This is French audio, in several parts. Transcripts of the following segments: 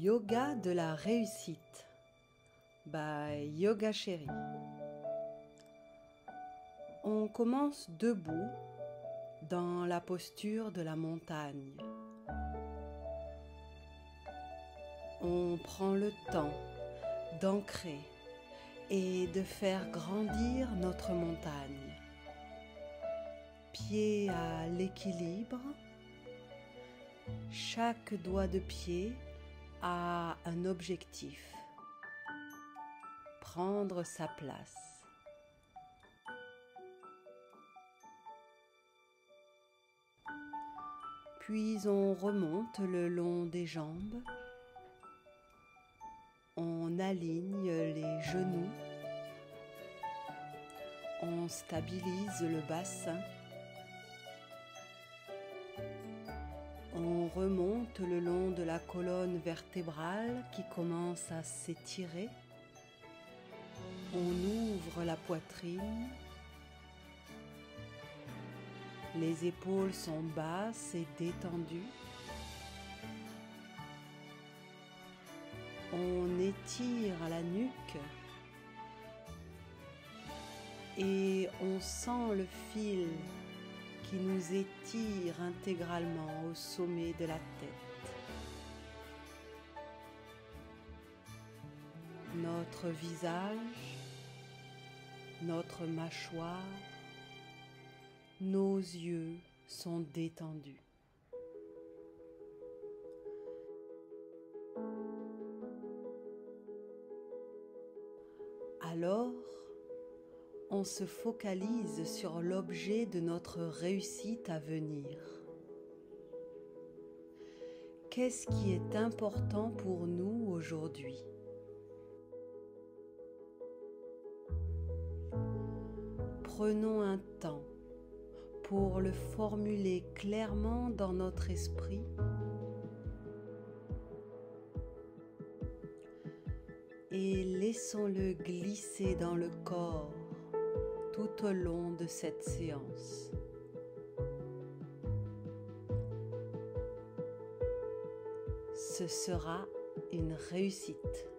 Yoga de la réussite by Yoga Chérie. On commence debout dans la posture de la montagne. On prend le temps d'ancrer et de faire grandir notre montagne. Pied à l'équilibre, chaque doigt de pied a un objectif, prendre sa place. Puis on remonte le long des jambes, on aligne les genoux, on stabilise le bassin, on remonte le long de la colonne vertébrale qui commence à s'étirer, on ouvre la poitrine, les épaules sont basses et détendues, on étire la nuque et on sent le fil qui nous étire intégralement au sommet de la tête. Notre visage, notre mâchoire, nos yeux sont détendus. Alors, on se focalise sur l'objet de notre réussite à venir. Qu'est-ce qui est important pour nous aujourd'hui? Prenons un temps pour le formuler clairement dans notre esprit et laissons-le glisser dans le corps tout au long de cette séance. Ce sera une réussite.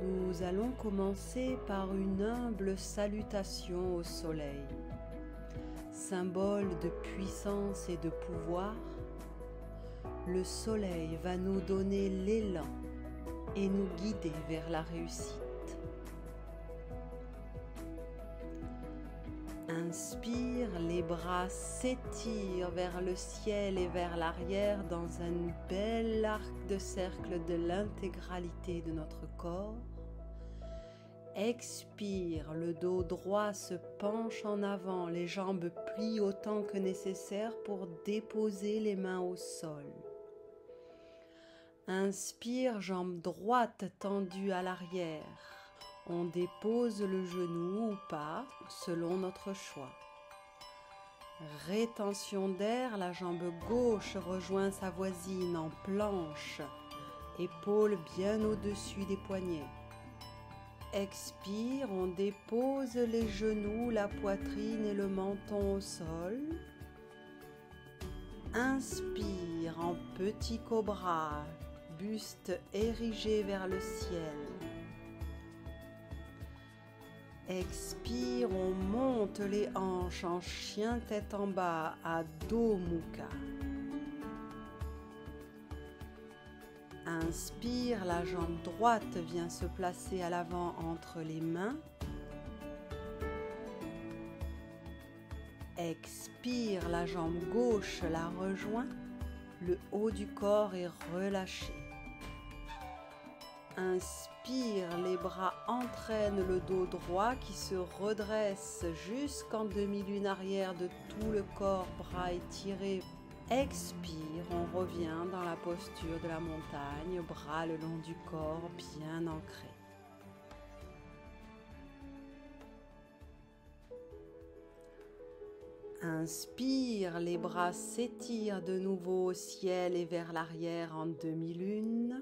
Nous allons commencer par une humble salutation au soleil, symbole de puissance et de pouvoir. Le soleil va nous donner l'élan et nous guider vers la réussite. Inspire, les bras s'étirent vers le ciel et vers l'arrière dans un bel arc de cercle de l'intégralité de notre corps. Expire, le dos droit se penche en avant, les jambes plient autant que nécessaire pour déposer les mains au sol. Inspire, jambe droite tendue à l'arrière. On dépose le genou ou pas, selon notre choix. Rétention d'air, la jambe gauche rejoint sa voisine en planche, épaules bien au-dessus des poignets. Expire, on dépose les genoux, la poitrine et le menton au sol. Inspire en petit cobra, buste érigé vers le ciel. Expire, on monte les hanches en chien tête en bas, Adho Mukha. Inspire, la jambe droite vient se placer à l'avant entre les mains. Expire, la jambe gauche la rejoint, le haut du corps est relâché. Inspire, les bras entraînent le dos droit qui se redresse jusqu'en demi-lune arrière de tout le corps, bras étirés. Expire, on revient dans la posture de la montagne, bras le long du corps bien ancrés. Inspire, les bras s'étirent de nouveau au ciel et vers l'arrière en demi-lune.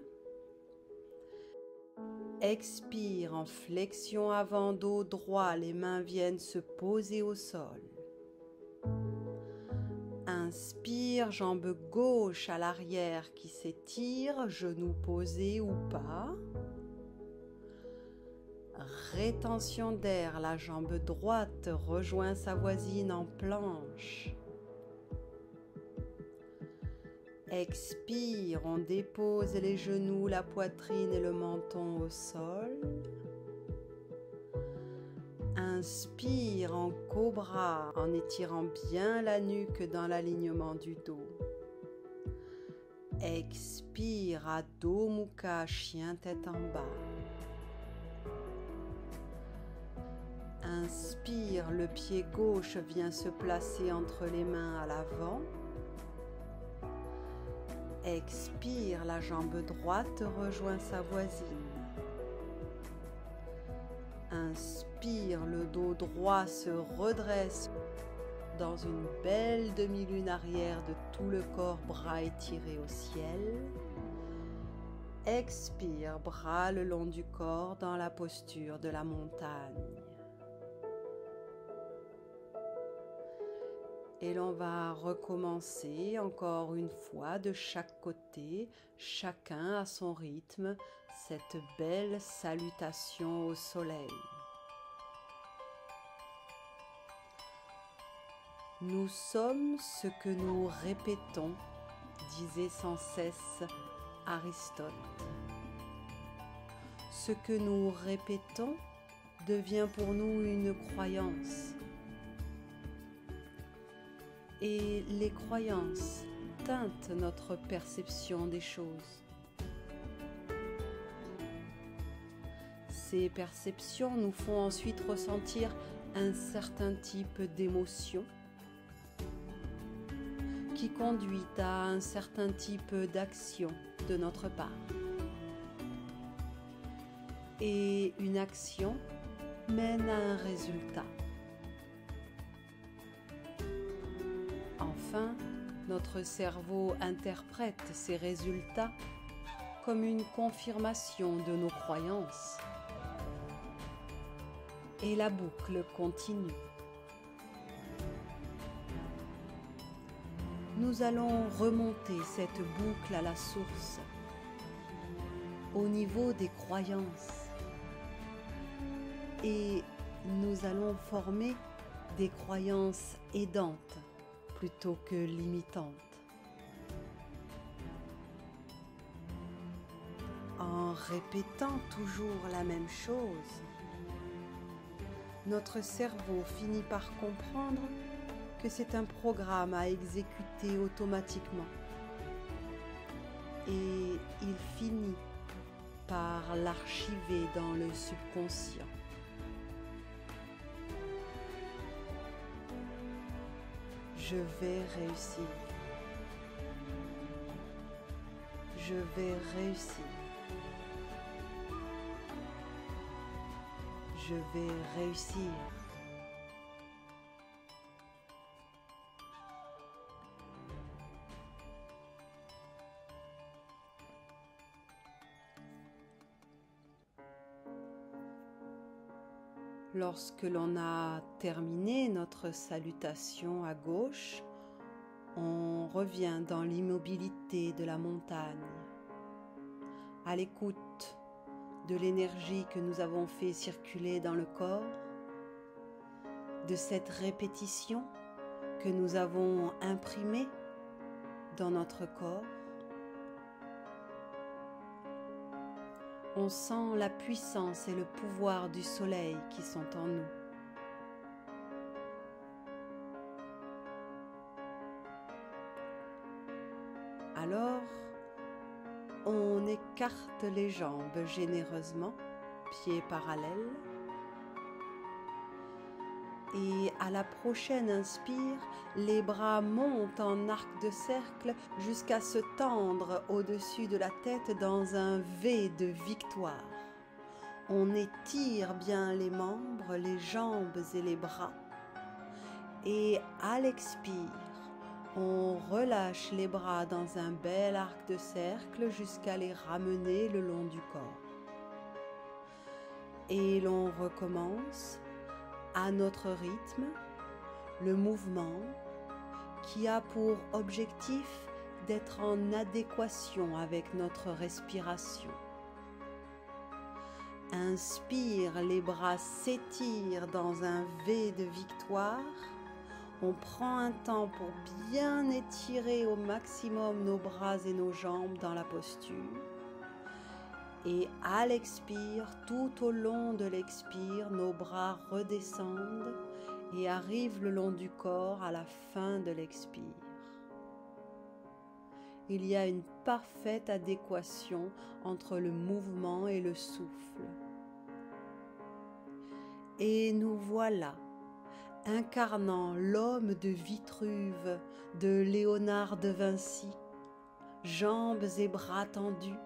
Expire, en flexion avant, dos droit, les mains viennent se poser au sol. Inspire. Inspire, jambe gauche à l'arrière qui s'étire, genou posé ou pas. Rétention d'air, la jambe droite rejoint sa voisine en planche. Expire, on dépose les genoux, la poitrine et le menton au sol. Inspire en cobra en étirant bien la nuque dans l'alignement du dos. Expire, Adho Mukha, chien tête en bas. Inspire, le pied gauche vient se placer entre les mains à l'avant. Expire, la jambe droite rejoint sa voisine. Inspire, le dos droit se redresse dans une belle demi-lune arrière de tout le corps, bras étirés au ciel. Expire, bras le long du corps dans la posture de la montagne. Et l'on va recommencer encore une fois de chaque côté, chacun à son rythme, cette belle salutation au soleil. Nous sommes ce que nous répétons, disait sans cesse Aristote. Ce que nous répétons devient pour nous une croyance. Et les croyances teintent notre perception des choses. Ces perceptions nous font ensuite ressentir un certain type d'émotion qui conduit à un certain type d'action de notre part. Et une action mène à un résultat. Enfin, notre cerveau interprète ces résultats comme une confirmation de nos croyances. Et la boucle continue. Nous allons remonter cette boucle à la source, au niveau des croyances. Et nous allons former des croyances aidantes plutôt que limitantes. En répétant toujours la même chose, notre cerveau finit par comprendre que c'est un programme à exécuter automatiquement. Et il finit par l'archiver dans le subconscient. Je vais réussir. Je vais réussir. Je vais réussir. Lorsque l'on a terminé notre salutation à gauche, on revient dans l'immobilité de la montagne, à l'écoute de l'énergie que nous avons fait circuler dans le corps, de cette répétition que nous avons imprimée dans notre corps. On sent la puissance et le pouvoir du soleil qui sont en nous. Alors, on écarte les jambes généreusement, pieds parallèles. Et à la prochaine inspire, les bras montent en arc de cercle jusqu'à se tendre au-dessus de la tête dans un V de victoire. On étire bien les membres, les jambes et les bras. Et à l'expire, on relâche les bras dans un bel arc de cercle jusqu'à les ramener le long du corps. Et l'on recommence à notre rythme, le mouvement qui a pour objectif d'être en adéquation avec notre respiration. Inspire, les bras s'étirent dans un V de victoire. On prend un temps pour bien étirer au maximum nos bras et nos jambes dans la posture. Et à l'expire, tout au long de l'expire, nos bras redescendent et arrivent le long du corps à la fin de l'expire. Il y a une parfaite adéquation entre le mouvement et le souffle. Et nous voilà, incarnant l'homme de Vitruve de Léonard de Vinci, jambes et bras tendus.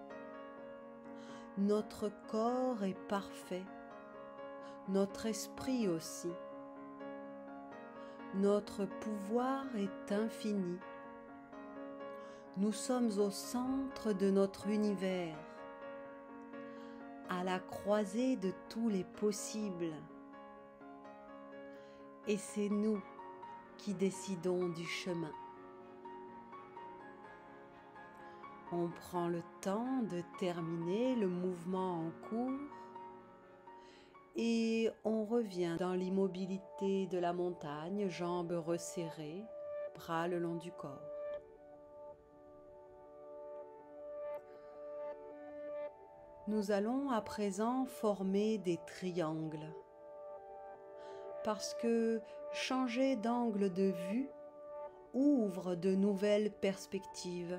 Notre corps est parfait, notre esprit aussi. Notre pouvoir est infini. Nous sommes au centre de notre univers, à la croisée de tous les possibles. Et c'est nous qui décidons du chemin. On prend le temps de terminer le mouvement en cours et on revient dans l'immobilité de la montagne, jambes resserrées, bras le long du corps. Nous allons à présent former des triangles. Parce que changer d'angle de vue ouvre de nouvelles perspectives.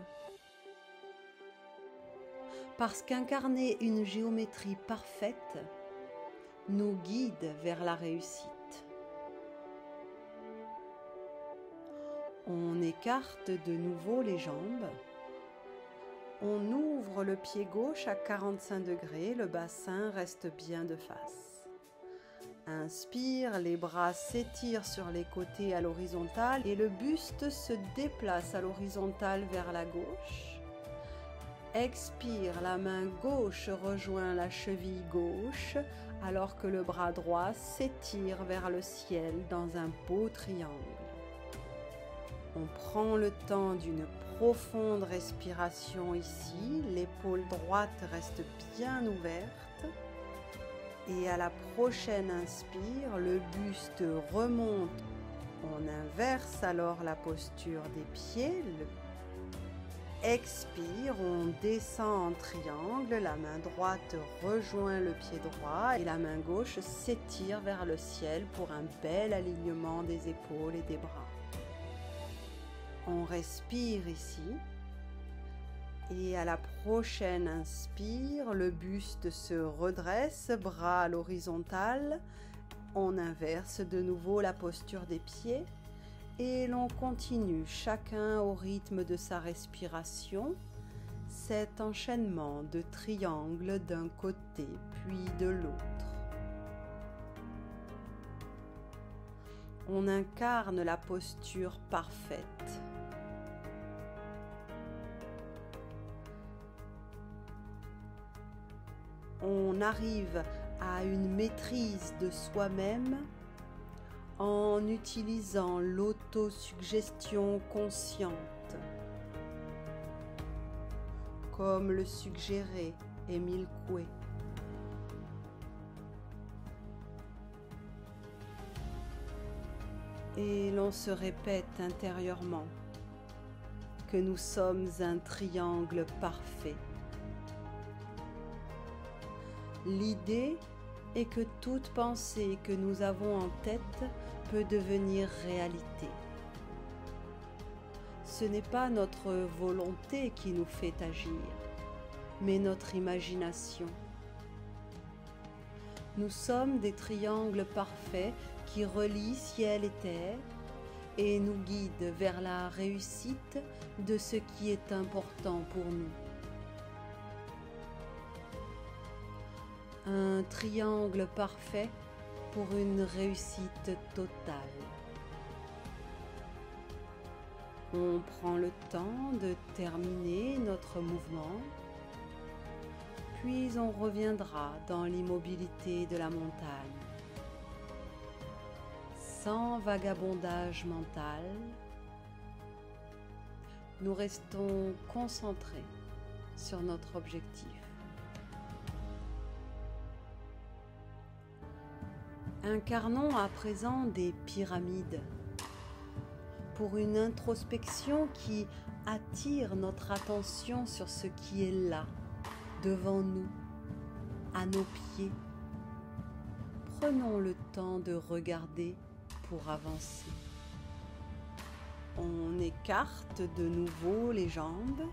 Parce qu'incarner une géométrie parfaite nous guide vers la réussite. On écarte de nouveau les jambes. On ouvre le pied gauche à 45 degrés, le bassin reste bien de face. Inspire, les bras s'étirent sur les côtés à l'horizontale et le buste se déplace à l'horizontale vers la gauche. Expire, la main gauche rejoint la cheville gauche alors que le bras droit s'étire vers le ciel dans un beau triangle. On prend le temps d'une profonde respiration ici, l'épaule droite reste bien ouverte. Et à la prochaine inspire, le buste remonte. On inverse alors la posture des pieds. Expire, on descend en triangle, la main droite rejoint le pied droit et la main gauche s'étire vers le ciel pour un bel alignement des épaules et des bras. On respire ici. Et à la prochaine inspire, le buste se redresse, bras à l'horizontale. On inverse de nouveau la posture des pieds et l'on continue chacun au rythme de sa respiration cet enchaînement de triangles d'un côté puis de l'autre. On incarne la posture parfaite. On arrive à une maîtrise de soi-même en utilisant l'autosuggestion consciente, comme le suggérait Émile Coué. Et l'on se répète intérieurement que nous sommes un triangle parfait. L'idée est que toute pensée que nous avons en tête peut devenir réalité. Ce n'est pas notre volonté qui nous fait agir, mais notre imagination. Nous sommes des triangles parfaits qui relient ciel et terre et nous guident vers la réussite de ce qui est important pour nous. Un triangle parfait pour une réussite totale. On prend le temps de terminer notre mouvement, puis on reviendra dans l'immobilité de la montagne. Sans vagabondage mental, nous restons concentrés sur notre objectif. Incarnons à présent des pyramides pour une introspection qui attire notre attention sur ce qui est là, devant nous, à nos pieds. Prenons le temps de regarder pour avancer. On écarte de nouveau les jambes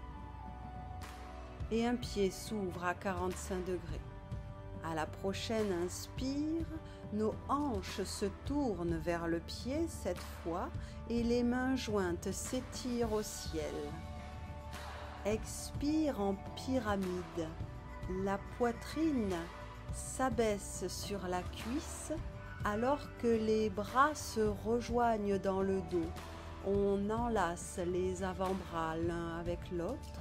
et un pied s'ouvre à 45 degrés. À la prochaine inspire, nos hanches se tournent vers le pied cette fois et les mains jointes s'étirent au ciel. Expire en pyramide. La poitrine s'abaisse sur la cuisse alors que les bras se rejoignent dans le dos. On enlace les avant-bras l'un avec l'autre.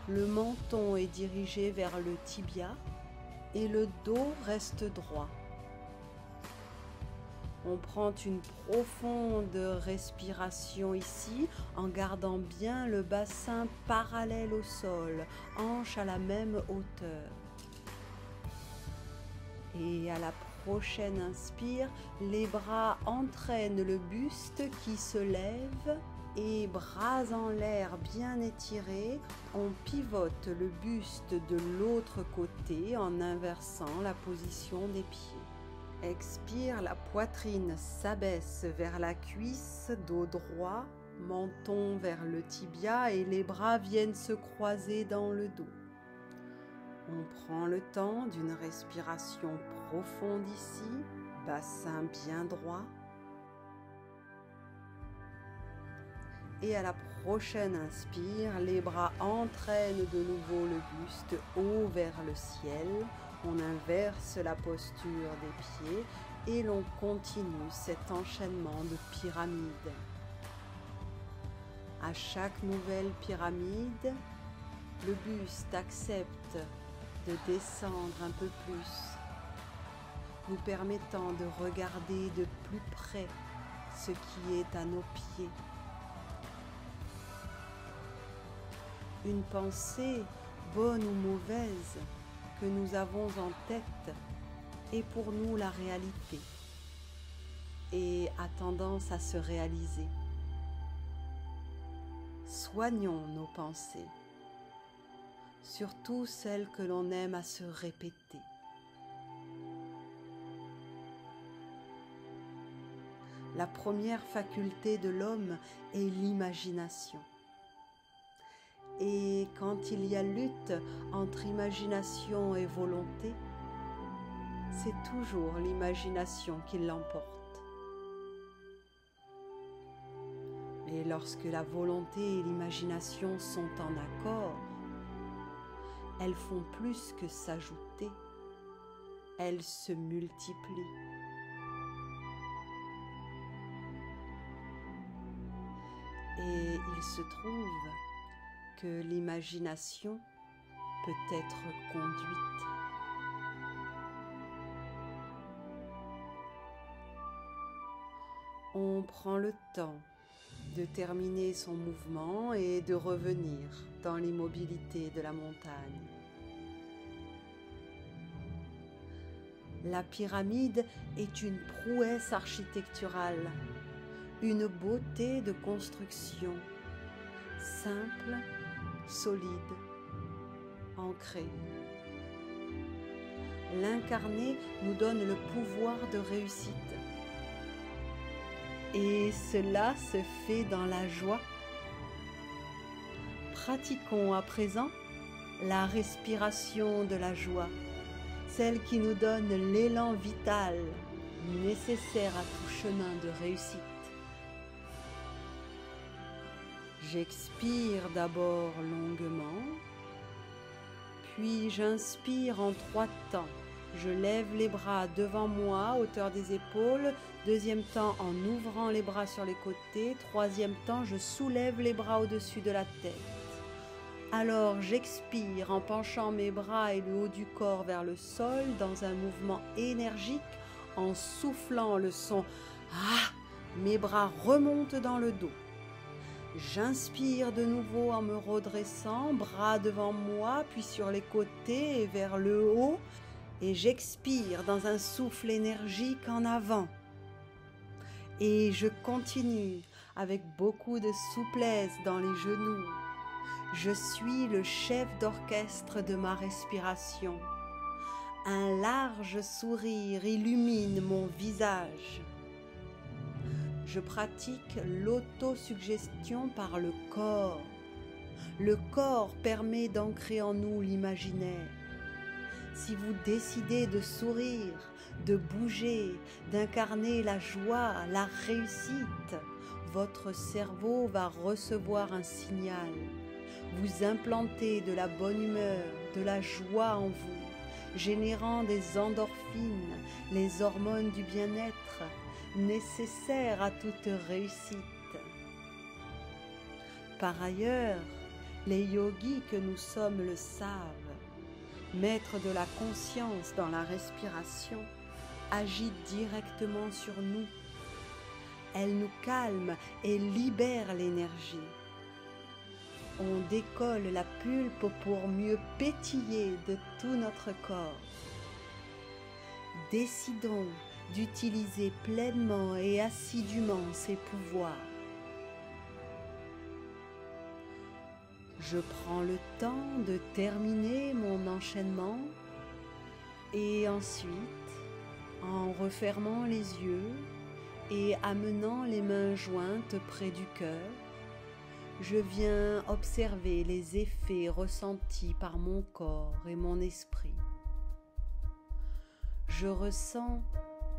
Le menton est dirigé vers le tibia et le dos reste droit. On prend une profonde respiration ici en gardant bien le bassin parallèle au sol, hanches à la même hauteur. Et à la prochaine inspire, les bras entraînent le buste qui se lève et bras en l'air bien étirés, on pivote le buste de l'autre côté en inversant la position des pieds. Expire, la poitrine s'abaisse vers la cuisse, dos droit, menton vers le tibia et les bras viennent se croiser dans le dos. On prend le temps d'une respiration profonde ici, bassin bien droit. Et à la prochaine inspire, les bras entraînent de nouveau le buste haut vers le ciel. On inverse la posture des pieds et l'on continue cet enchaînement de pyramides. À chaque nouvelle pyramide, le buste accepte de descendre un peu plus, nous permettant de regarder de plus près ce qui est à nos pieds. Une pensée, bonne ou mauvaise, que nous avons en tête est pour nous la réalité et a tendance à se réaliser. Soignons nos pensées, surtout celles que l'on aime à se répéter. La première faculté de l'homme est l'imagination. Et quand il y a lutte entre imagination et volonté, c'est toujours l'imagination qui l'emporte. Et lorsque la volonté et l'imagination sont en accord, elles font plus que s'ajouter, elles se multiplient. Et il se trouve que l'imagination peut être conduite. On prend le temps de terminer son mouvement et de revenir dans l'immobilité de la montagne. La pyramide est une prouesse architecturale, une beauté de construction, simple, solide, ancrée. L'incarné nous donne le pouvoir de réussite. Et cela se fait dans la joie. Pratiquons à présent la respiration de la joie, celle qui nous donne l'élan vital nécessaire à tout chemin de réussite. J'expire d'abord longuement, puis j'inspire en 3 temps. Je lève les bras devant moi, hauteur des épaules. Deuxième temps, en ouvrant les bras sur les côtés. Troisième temps, je soulève les bras au-dessus de la tête. Alors j'expire en penchant mes bras et le haut du corps vers le sol dans un mouvement énergique, en soufflant le son « Ah !», mes bras remontent dans le dos. J'inspire de nouveau en me redressant, bras devant moi, puis sur les côtés et vers le haut. Et j'expire dans un souffle énergique en avant. Et je continue avec beaucoup de souplesse dans les genoux. Je suis le chef d'orchestre de ma respiration. Un large sourire illumine mon visage. Je pratique l'autosuggestion par le corps. Le corps permet d'ancrer en nous l'imaginaire. Si vous décidez de sourire, de bouger, d'incarner la joie, la réussite, votre cerveau va recevoir un signal. Vous implantez de la bonne humeur, de la joie en vous, générant des endorphines, les hormones du bien-être, nécessaires à toute réussite. Par ailleurs, les yogis que nous sommes le savent. Mettre de la conscience dans la respiration agit directement sur nous. Elle nous calme et libère l'énergie. On décolle la pulpe pour mieux pétiller de tout notre corps. Décidons d'utiliser pleinement et assidûment ces pouvoirs. Je prends le temps de terminer mon enchaînement et ensuite, en refermant les yeux et amenant les mains jointes près du cœur, je viens observer les effets ressentis par mon corps et mon esprit. Je ressens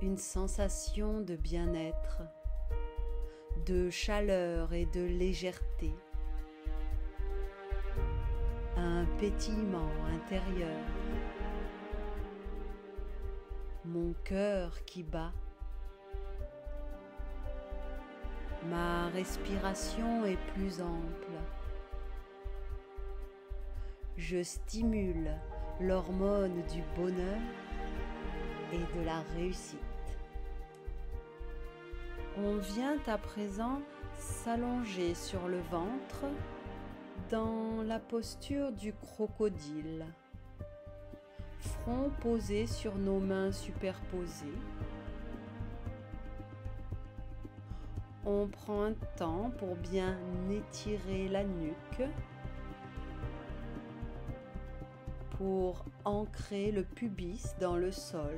une sensation de bien-être, de chaleur et de légèreté, un pétillement intérieur, mon cœur qui bat. Ma respiration est plus ample. Je stimule l'hormone du bonheur et de la réussite. On vient à présent s'allonger sur le ventre dans la posture du crocodile, front posé sur nos mains superposées. On prend un temps pour bien étirer la nuque, pour ancrer le pubis dans le sol,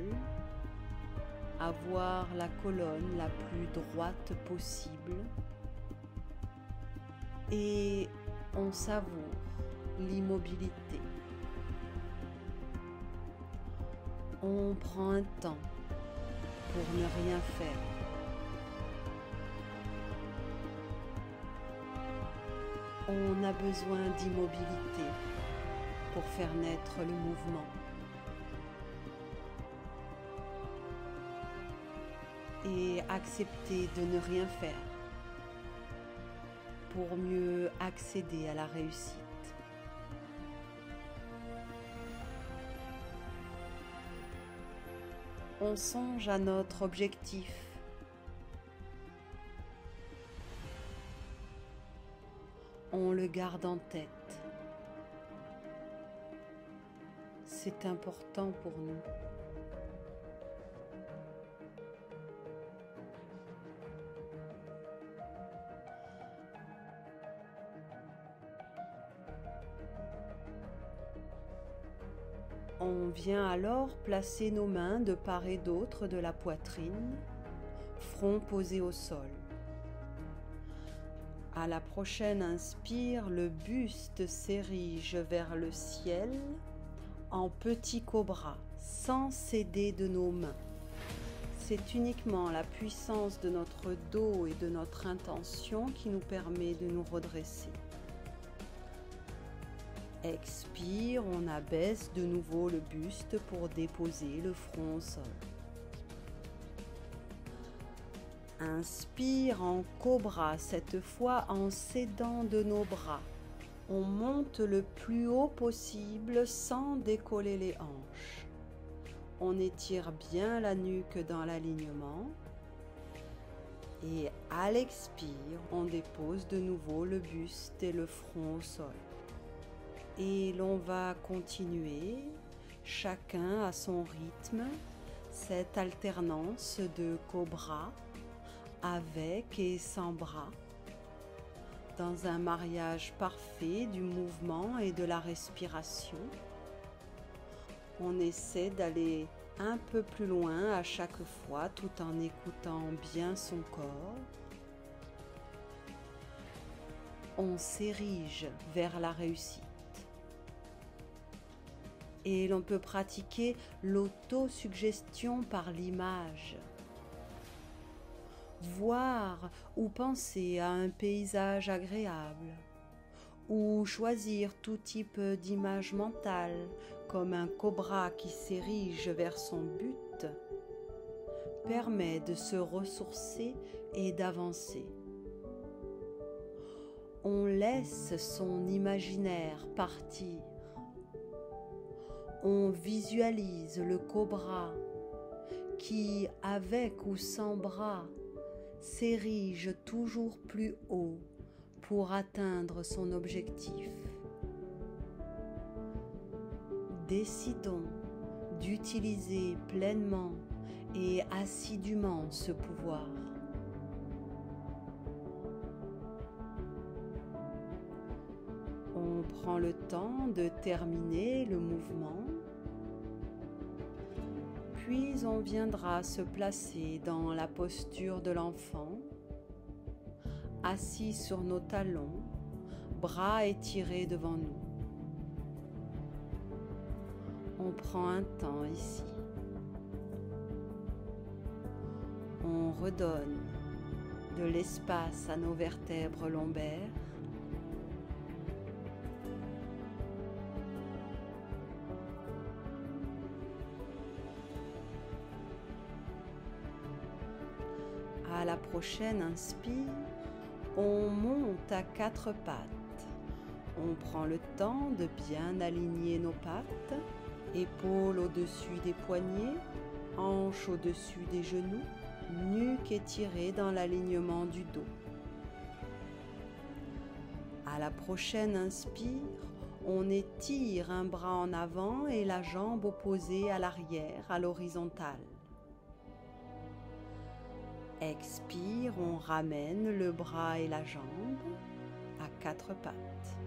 avoir la colonne la plus droite possible et on savoure l'immobilité. On prend un temps pour ne rien faire. On a besoin d'immobilité pour faire naître le mouvement. Et accepter de ne rien faire pour mieux accéder à la réussite. On songe à notre objectif. On le garde en tête. C'est important pour nous. On vient alors placer nos mains de part et d'autre de la poitrine, front posé au sol. À la prochaine inspire, le buste s'érige vers le ciel en petit cobra, sans céder de nos mains. C'est uniquement la puissance de notre dos et de notre intention qui nous permet de nous redresser. Expire, on abaisse de nouveau le buste pour déposer le front au sol. Inspire en cobra, cette fois en s'aidant de nos bras. On monte le plus haut possible sans décoller les hanches. On étire bien la nuque dans l'alignement. Et à l'expire, on dépose de nouveau le buste et le front au sol. Et l'on va continuer, chacun à son rythme, cette alternance de cobra avec et sans bras, dans un mariage parfait du mouvement et de la respiration. On essaie d'aller un peu plus loin à chaque fois tout en écoutant bien son corps. On s'érige vers la réussite. Et l'on peut pratiquer l'autosuggestion par l'image. Voir ou penser à un paysage agréable, ou choisir tout type d'image mentale, comme un cobra qui s'érige vers son but, permet de se ressourcer et d'avancer. On laisse son imaginaire partir. On visualise le cobra qui, avec ou sans bras, s'érige toujours plus haut pour atteindre son objectif. Décidons d'utiliser pleinement et assidûment ce pouvoir. On prend le temps de terminer le mouvement, puis on viendra se placer dans la posture de l'enfant, assis sur nos talons, bras étirés devant nous. On prend un temps ici. On redonne de l'espace à nos vertèbres lombaires. À la prochaine inspire, on monte à quatre pattes. On prend le temps de bien aligner nos pattes, épaules au-dessus des poignets, hanches au-dessus des genoux, nuque étirée dans l'alignement du dos. À la prochaine inspire, on étire un bras en avant et la jambe opposée à l'arrière, à l'horizontale. Expire, on ramène le bras et la jambe à quatre pattes.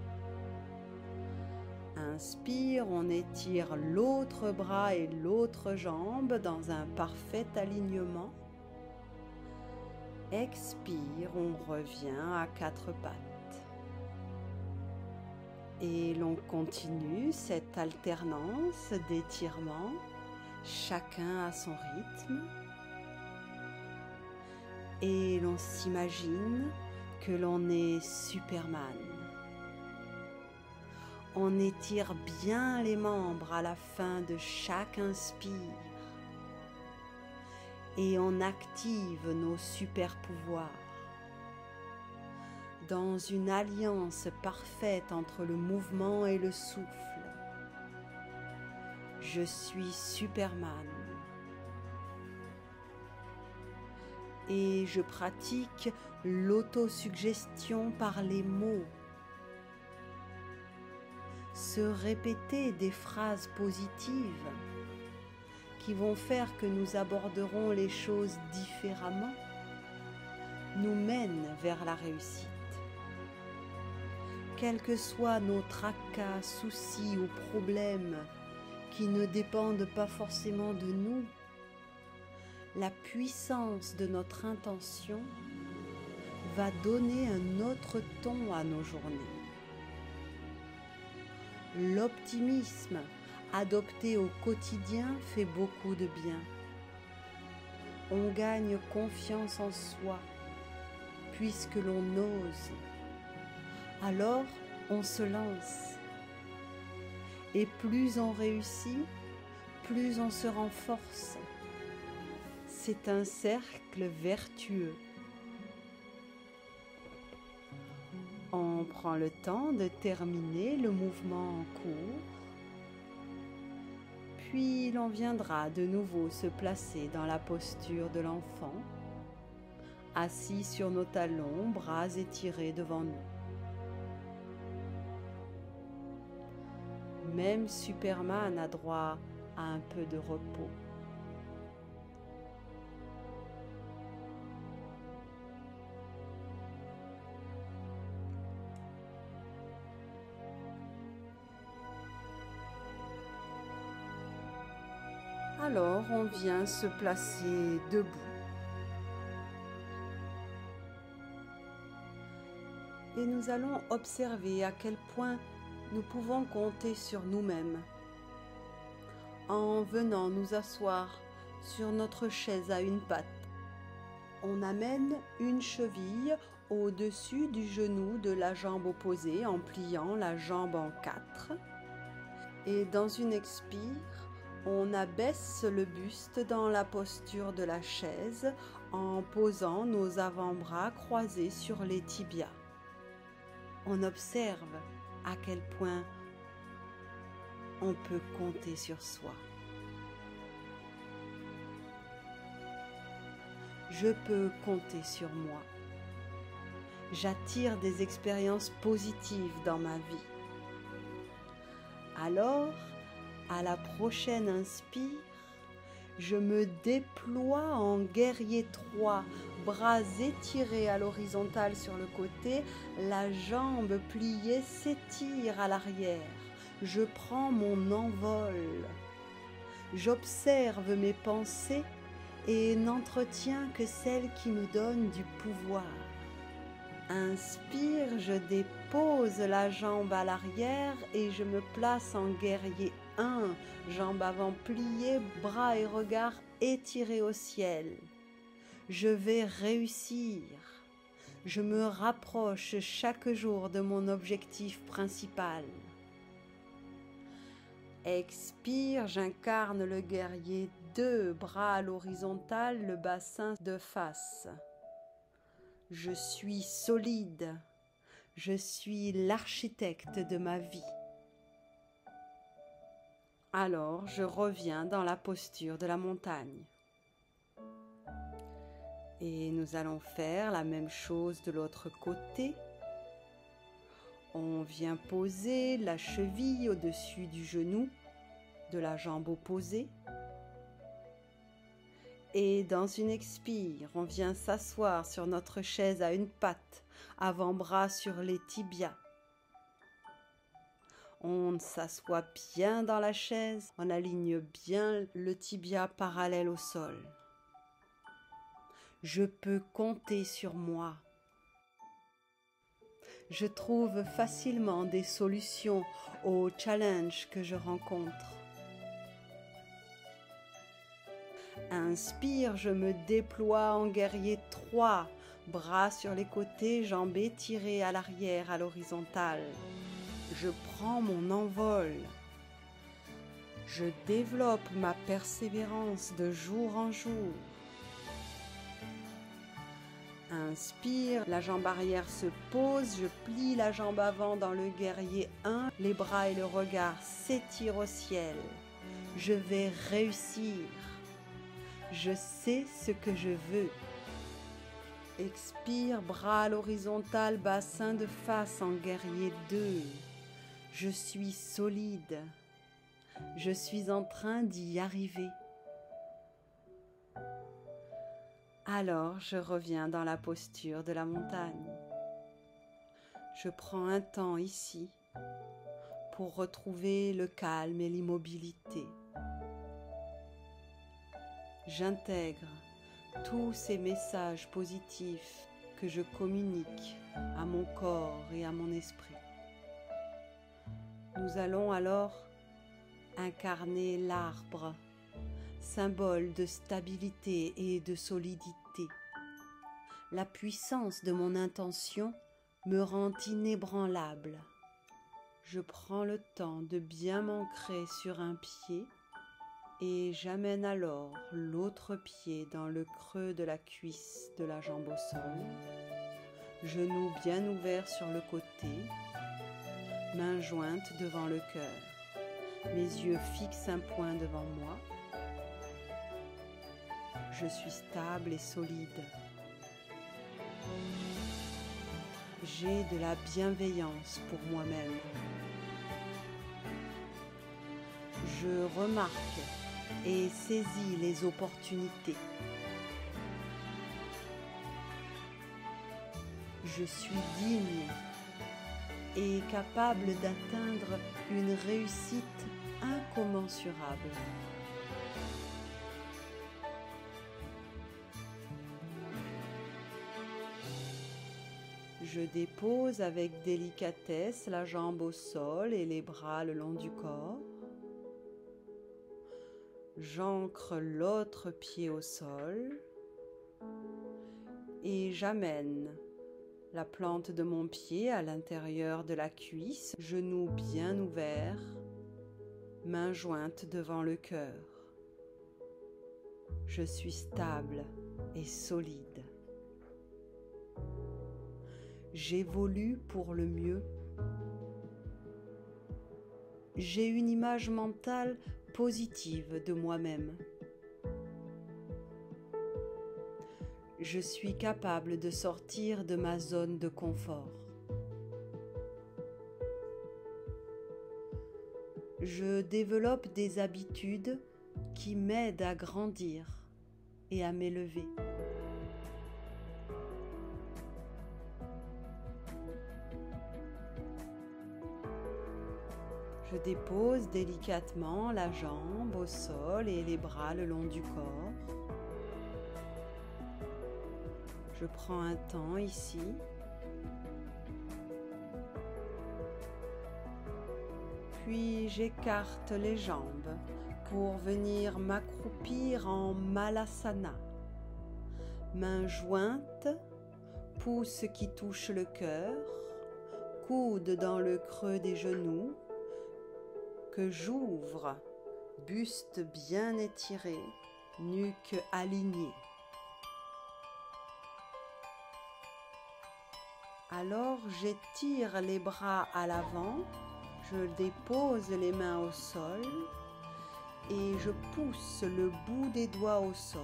Inspire, on étire l'autre bras et l'autre jambe dans un parfait alignement. Expire, on revient à quatre pattes. Et l'on continue cette alternance d'étirement, chacun à son rythme. Et l'on s'imagine que l'on est Superman. On étire bien les membres à la fin de chaque inspire. Et on active nos super pouvoirs. Dans une alliance parfaite entre le mouvement et le souffle. Je suis Superman. Et je pratique l'autosuggestion par les mots. Se répéter des phrases positives qui vont faire que nous aborderons les choses différemment nous mène vers la réussite. Quels que soient nos tracas, soucis ou problèmes qui ne dépendent pas forcément de nous, la puissance de notre intention va donner un autre ton à nos journées. L'optimisme adopté au quotidien fait beaucoup de bien. On gagne confiance en soi puisque l'on ose. Alors on se lance. Et plus on réussit, plus on se renforce. C'est un cercle vertueux. On prend le temps de terminer le mouvement en cours. Puis l'on viendra de nouveau se placer dans la posture de l'enfant, assis sur nos talons, bras étirés devant nous. Même Superman a droit à un peu de repos. Alors on vient se placer debout. Et nous allons observer à quel point nous pouvons compter sur nous-mêmes en venant nous asseoir sur notre chaise à une patte. On amène une cheville au-dessus du genou de la jambe opposée en pliant la jambe en quatre. Et dans une expire, on abaisse le buste dans la posture de la chaise en posant nos avant-bras croisés sur les tibias. On observe à quel point on peut compter sur soi. Je peux compter sur moi. J'attire des expériences positives dans ma vie. Alors, à la prochaine inspire, je me déploie en guerrier 3, bras étirés à l'horizontale sur le côté, la jambe pliée s'étire à l'arrière. Je prends mon envol. J'observe mes pensées et n'entretiens que celles qui me donnent du pouvoir. Inspire, je dépose la jambe à l'arrière et je me place en guerrier 1, jambe avant pliée, bras et regard étirés au ciel. Je vais réussir. Je me rapproche chaque jour de mon objectif principal. Expire, j'incarne le guerrier 2, bras à l'horizontale, le bassin de face. Je suis solide. Je suis l'architecte de ma vie. Alors, je reviens dans la posture de la montagne. Et nous allons faire la même chose de l'autre côté. On vient poser la cheville au-dessus du genou de la jambe opposée. Et dans une expire, on vient s'asseoir sur notre chaise à une patte, avant-bras sur les tibias. On s'assoit bien dans la chaise, on aligne bien le tibia parallèle au sol. Je peux compter sur moi. Je trouve facilement des solutions aux challenges que je rencontre. Inspire, je me déploie en guerrier 3, bras sur les côtés, jambes étirées à l'arrière, à l'horizontale. Je prends mon envol. Je développe ma persévérance de jour en jour. Inspire, la jambe arrière se pose, je plie la jambe avant dans le guerrier 1, les bras et le regard s'étirent au ciel. Je vais réussir. Je sais ce que je veux. Expire, bras à l'horizontale, bassin de face en guerrier 2. Je suis solide. Je suis en train d'y arriver. Alors, je reviens dans la posture de la montagne. Je prends un temps ici pour retrouver le calme et l'immobilité. J'intègre tous ces messages positifs que je communique à mon corps et à mon esprit. Nous allons alors incarner l'arbre, symbole de stabilité et de solidité. La puissance de mon intention me rend inébranlable. Je prends le temps de bien m'ancrer sur un pied et j'amène alors l'autre pied dans le creux de la cuisse de la jambe au sol, genoux bien ouverts sur le côté, mains jointes devant le cœur, mes yeux fixent un point devant moi. Je suis stable et solide. j'ai de la bienveillance pour moi-même. Je remarque et saisis les opportunités. Je suis digne et capable d'atteindre une réussite incommensurable. Je dépose avec délicatesse la jambe au sol et les bras le long du corps. J'ancre l'autre pied au sol et j'amène la plante de mon pied à l'intérieur de la cuisse, genou bien ouvert, main jointe devant le cœur. Je suis stable et solide. J'évolue pour le mieux. J'ai une image mentale positive de moi-même. Je suis capable de sortir de ma zone de confort. Je développe des habitudes qui m'aident à grandir et à m'élever. Je dépose délicatement la jambe au sol et les bras le long du corps. Je prends un temps ici. Puis j'écarte les jambes pour venir m'accroupir en Malasana. Mains jointes, pouces qui touchent le cœur, coudes dans le creux des genoux, que j'ouvre, buste bien étiré, nuque alignée. Alors j'étire les bras à l'avant, je dépose les mains au sol et je pousse le bout des doigts au sol.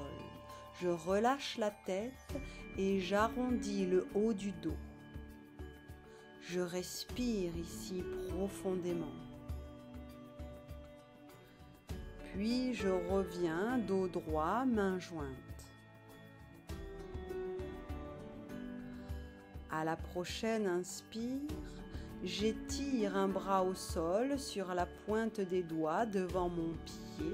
Je relâche la tête et j'arrondis le haut du dos. Je respire ici profondément. Puis je reviens dos droit, main jointe. À la prochaine inspire, j'étire un bras au sol sur la pointe des doigts devant mon pied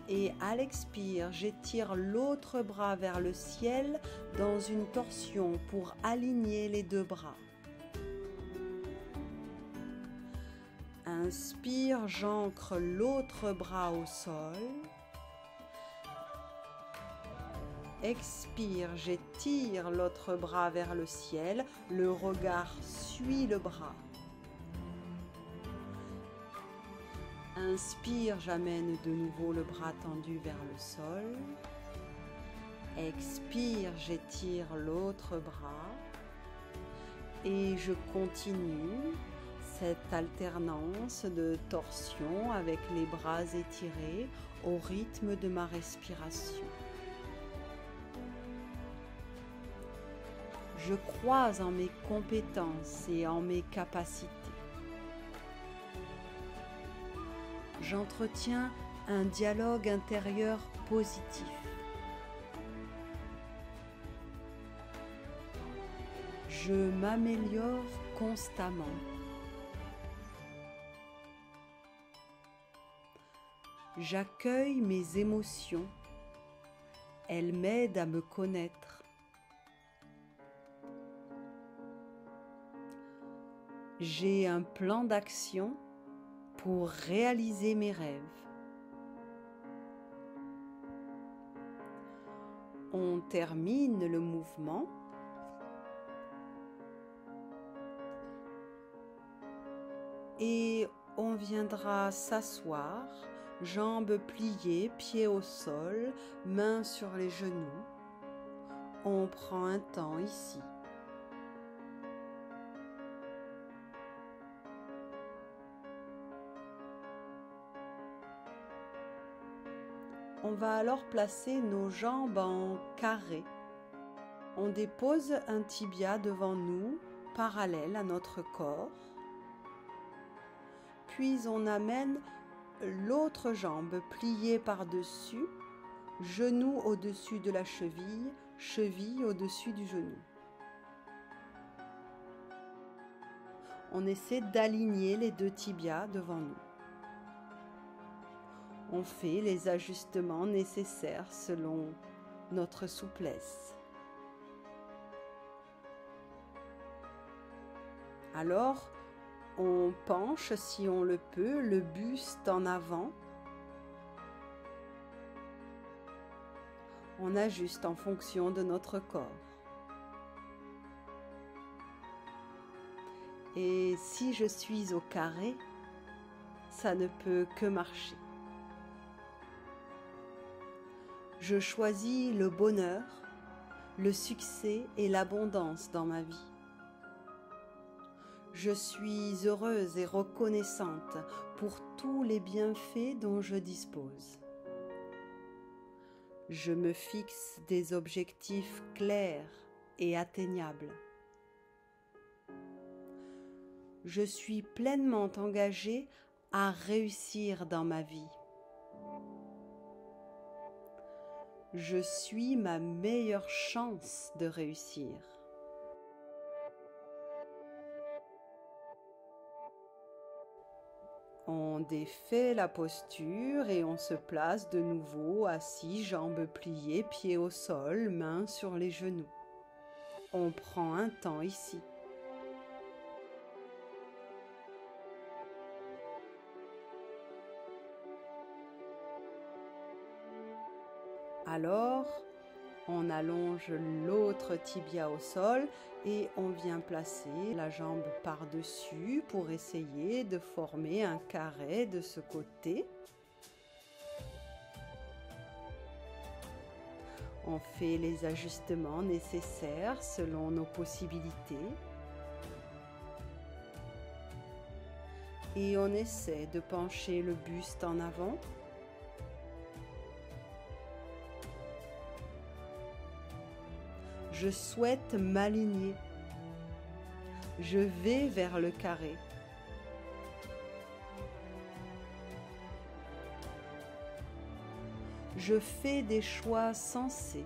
et à l'expire, j'étire l'autre bras vers le ciel dans une torsion pour aligner les deux bras. Inspire, j'ancre l'autre bras au sol. Expire, j'étire l'autre bras vers le ciel. Le regard suit le bras. Inspire, j'amène de nouveau le bras tendu vers le sol. Expire, j'étire l'autre bras. Et je continue cette alternance de torsion avec les bras étirés au rythme de ma respiration. Je crois en mes compétences et en mes capacités. J'entretiens un dialogue intérieur positif. Je m'améliore constamment. J'accueille mes émotions. Elles m'aident à me connaître. J'ai un plan d'action pour réaliser mes rêves. On termine le mouvement. Et on viendra s'asseoir, jambes pliées, pieds au sol, mains sur les genoux. On prend un temps ici. On va alors placer nos jambes en carré. On dépose un tibia devant nous parallèle à notre corps. Puis on amène l'autre jambe pliée par-dessus, genou au-dessus de la cheville, cheville au-dessus du genou. On essaie d'aligner les deux tibias devant nous. On fait les ajustements nécessaires selon notre souplesse. Alors, on penche, si on le peut, le buste en avant. On ajuste en fonction de notre corps. Et si je suis au carré, ça ne peut que marcher. Je choisis le bonheur, le succès et l'abondance dans ma vie. Je suis heureuse et reconnaissante pour tous les bienfaits dont je dispose. Je me fixe des objectifs clairs et atteignables. Je suis pleinement engagée à réussir dans ma vie. Je suis ma meilleure chance de réussir. On défait la posture et on se place de nouveau assis, jambes pliées, pieds au sol, mains sur les genoux. On prend un temps ici. Alors, on allonge l'autre tibia au sol et on vient placer la jambe par-dessus pour essayer de former un carré de ce côté. On fait les ajustements nécessaires selon nos possibilités. Et on essaie de pencher le buste en avant. Je souhaite m'aligner. Je vais vers le carré. Je fais des choix sensés.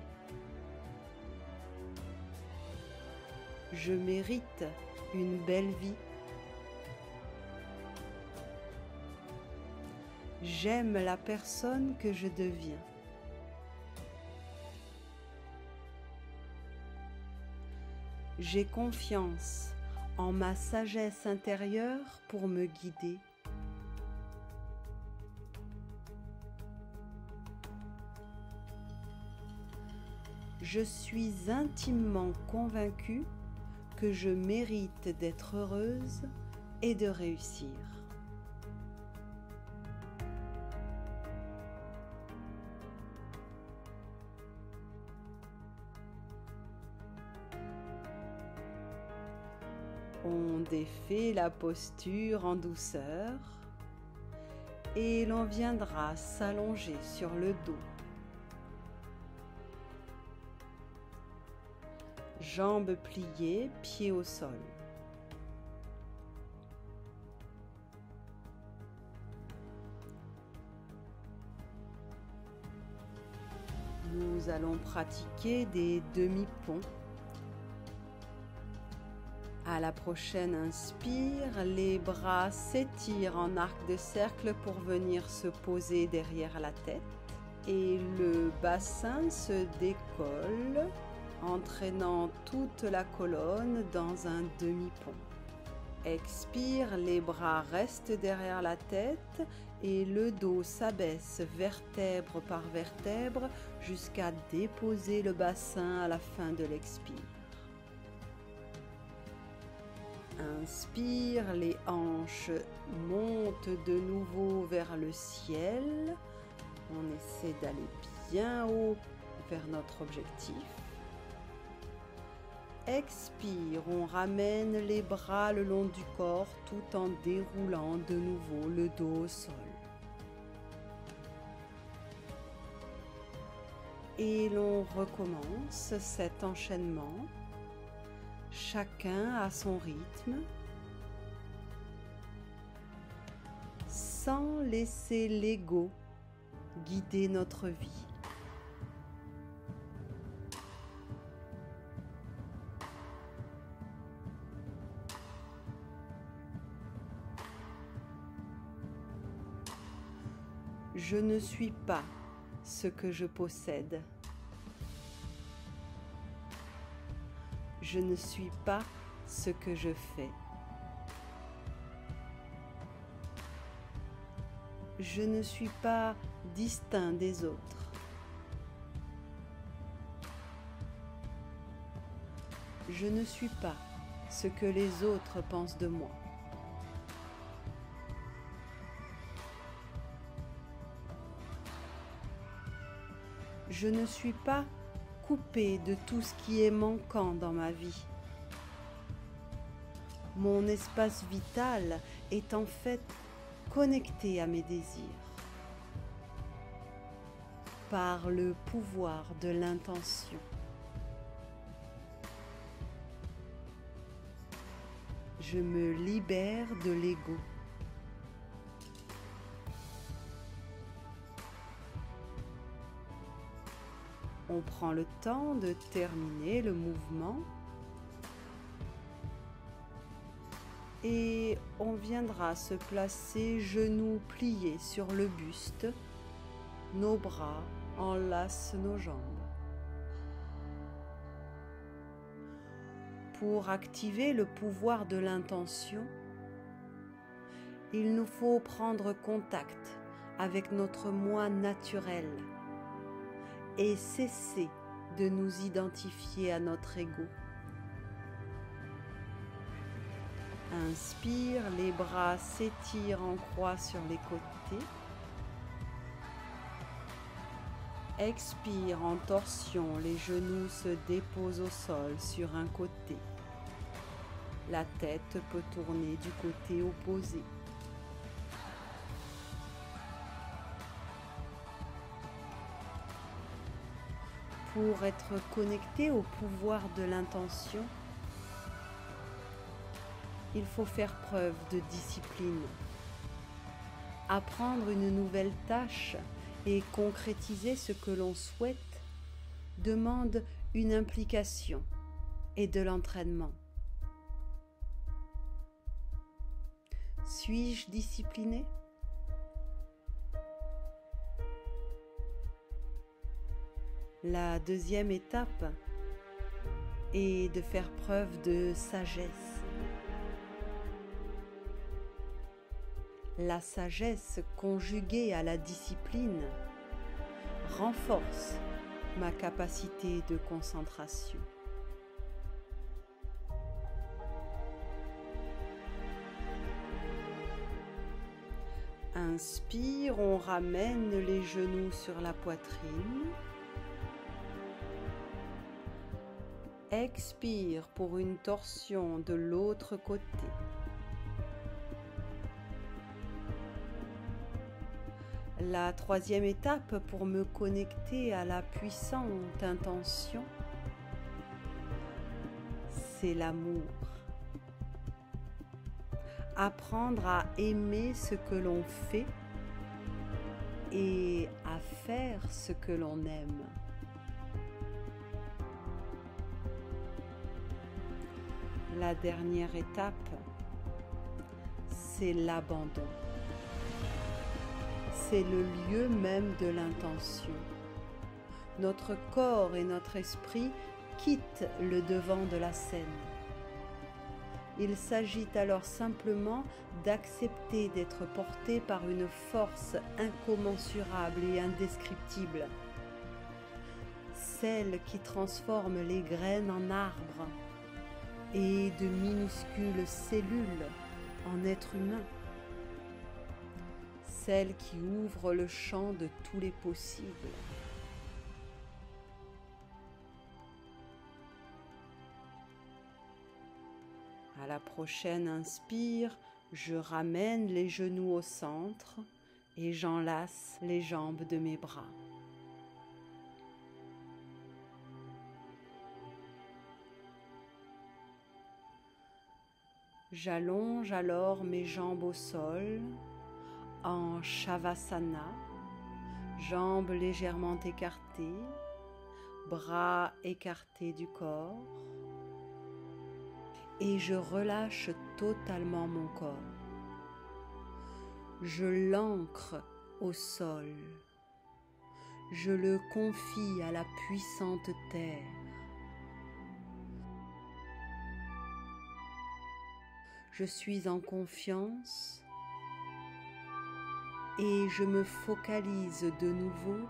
Je mérite une belle vie. J'aime la personne que je deviens. J'ai confiance en ma sagesse intérieure pour me guider. Je suis intimement convaincue que je mérite d'être heureuse et de réussir. On défait la posture en douceur et l'on viendra s'allonger sur le dos. Jambes pliées, pieds au sol. Nous allons pratiquer des demi-ponts. À la prochaine inspire, les bras s'étirent en arc de cercle pour venir se poser derrière la tête et le bassin se décolle, entraînant toute la colonne dans un demi-pont. Expire, les bras restent derrière la tête et le dos s'abaisse vertèbre par vertèbre jusqu'à déposer le bassin à la fin de l'expire. Inspire, les hanches montent de nouveau vers le ciel. On essaie d'aller bien haut vers notre objectif. Expire, on ramène les bras le long du corps tout en déroulant de nouveau le dos au sol. Et l'on recommence cet enchaînement chacun à son rythme, sans laisser l'ego guider notre vie. Je ne suis pas ce que je possède. Je ne suis pas ce que je fais. Je ne suis pas distinct des autres. Je ne suis pas ce que les autres pensent de moi. Je ne suis pas coupé de tout ce qui est manquant dans ma vie. Mon espace vital est en fait connecté à mes désirs par le pouvoir de l'intention. Je me libère de l'ego. On prend le temps de terminer le mouvement et on viendra se placer genoux pliés sur le buste, nos bras enlacent nos jambes. Pour activer le pouvoir de l'intention, il nous faut prendre contact avec notre moi naturel et cesser de nous identifier à notre ego. Inspire, les bras s'étirent en croix sur les côtés. Expire en torsion, les genoux se déposent au sol sur un côté. La tête peut tourner du côté opposé. Pour être connecté au pouvoir de l'intention, il faut faire preuve de discipline. Apprendre une nouvelle tâche et concrétiser ce que l'on souhaite demande une implication et de l'entraînement. Suis-je discipliné ? La deuxième étape est de faire preuve de sagesse. La sagesse conjuguée à la discipline renforce ma capacité de concentration. Inspire, on ramène les genoux sur la poitrine. Expire pour une torsion de l'autre côté. La troisième étape pour me connecter à la puissante intention, c'est l'amour. Apprendre à aimer ce que l'on fait et à faire ce que l'on aime. La dernière étape, c'est l'abandon. C'est le lieu même de l'intention. Notre corps et notre esprit quittent le devant de la scène. Il s'agit alors simplement d'accepter d'être porté par une force incommensurable et indescriptible, celle qui transforme les graines en arbres et de minuscules cellules en êtres humains, celle qui ouvre le champ de tous les possibles. À la prochaine inspire, je ramène les genoux au centre et j'enlace les jambes de mes bras. J'allonge alors mes jambes au sol en Shavasana, jambes légèrement écartées, bras écartés du corps, et je relâche totalement mon corps. Je l'ancre au sol. Je le confie à la puissante terre. Je suis en confiance et je me focalise de nouveau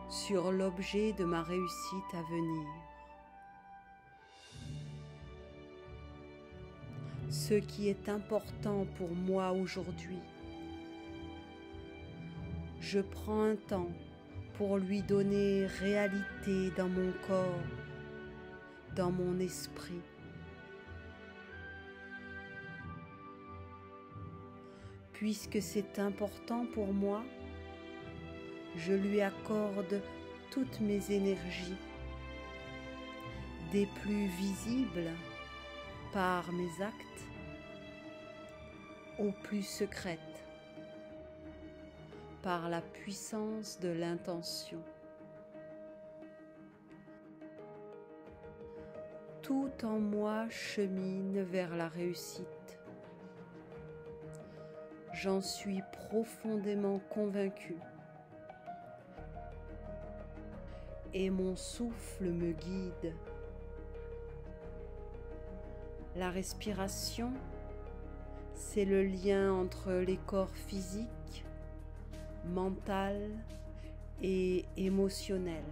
sur l'objet de ma réussite à venir. Ce qui est important pour moi aujourd'hui. Je prends un temps pour lui donner réalité dans mon corps, dans mon esprit. Puisque c'est important pour moi, je lui accorde toutes mes énergies, des plus visibles par mes actes aux plus secrètes par la puissance de l'intention. Tout en moi chemine vers la réussite. J'en suis profondément convaincue. Et mon souffle me guide. La respiration, c'est le lien entre les corps physiques, mental et émotionnel.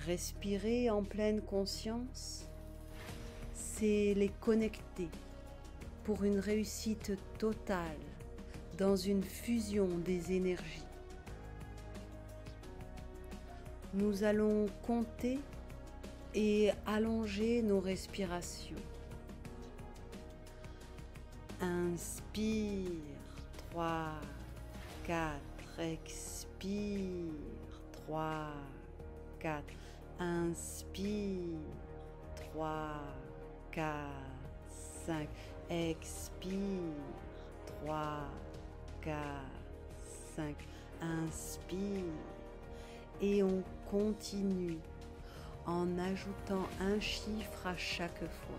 Respirer en pleine conscience, c'est les connecter pour une réussite totale dans une fusion des énergies. Nous allons compter et allonger nos respirations. Inspire, 3, 4, expire, 3, 4, inspire, 3, 4, 5, expire, 3, 4, 5, inspire, et on continue en ajoutant un chiffre à chaque fois.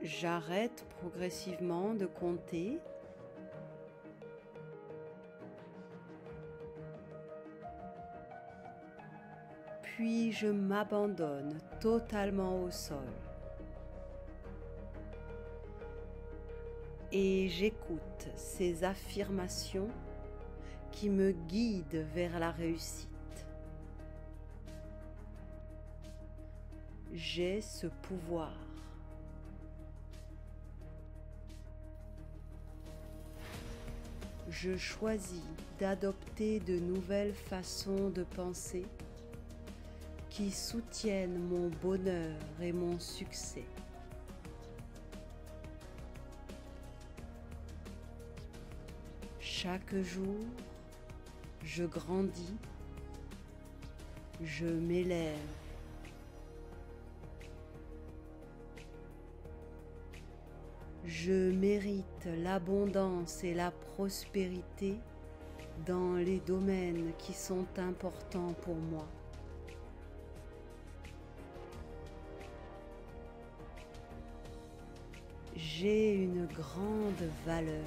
J'arrête progressivement de compter. Puis je m'abandonne totalement au sol. Et j'écoute ces affirmations qui me guident vers la réussite. J'ai ce pouvoir. Je choisis d'adopter de nouvelles façons de penser qui soutiennent mon bonheur et mon succès. Chaque jour, je grandis, je m'élève. Je mérite l'abondance et la prospérité dans les domaines qui sont importants pour moi. J'ai une grande valeur.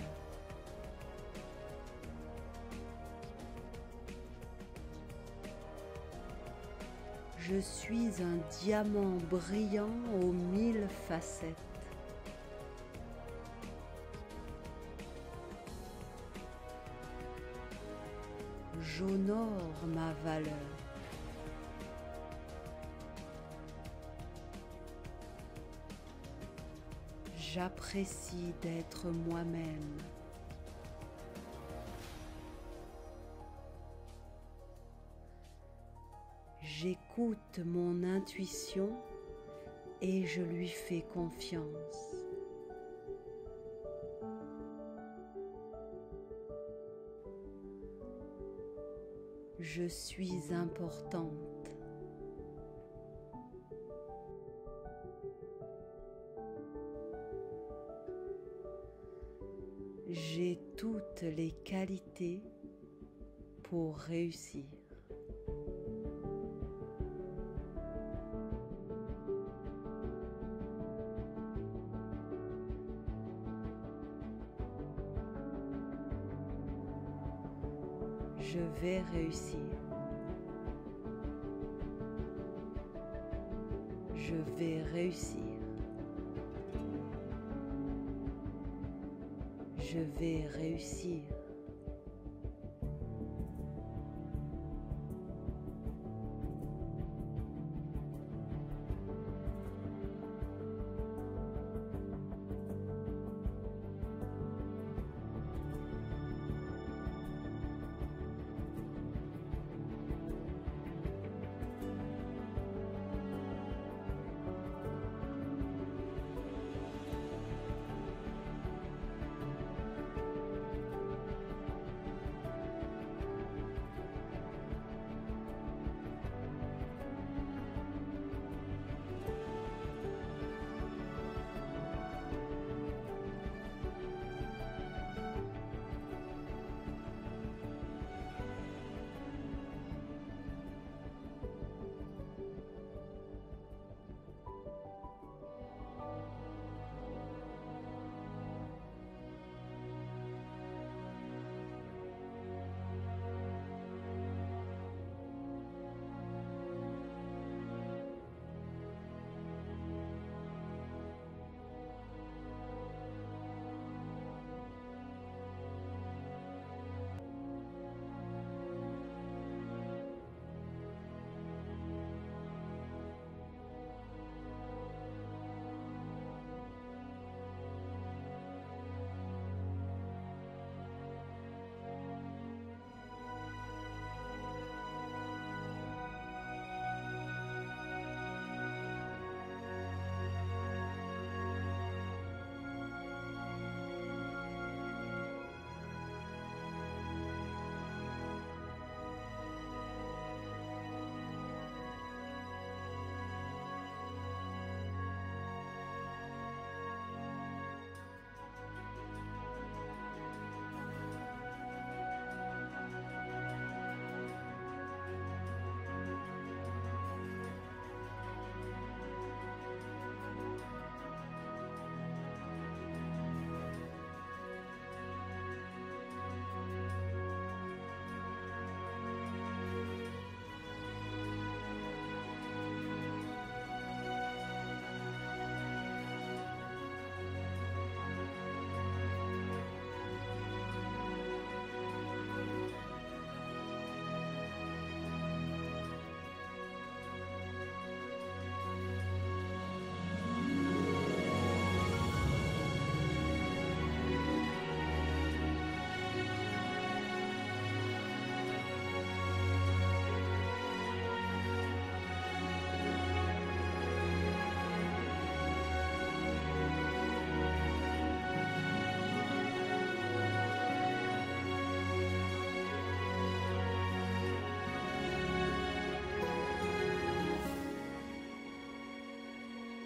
Je suis un diamant brillant aux 1000 facettes. J'honore ma valeur. J'apprécie d'être moi-même. J'écoute mon intuition et je lui fais confiance. Je suis importante. J'ai toutes les qualités pour réussir. Je vais réussir. Je vais réussir. Je vais réussir.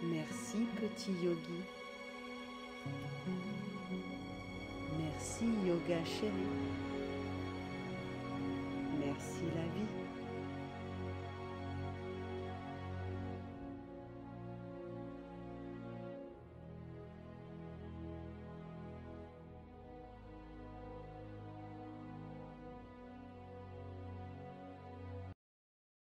Merci petit yogi. Merci yoga chéri. Merci la vie.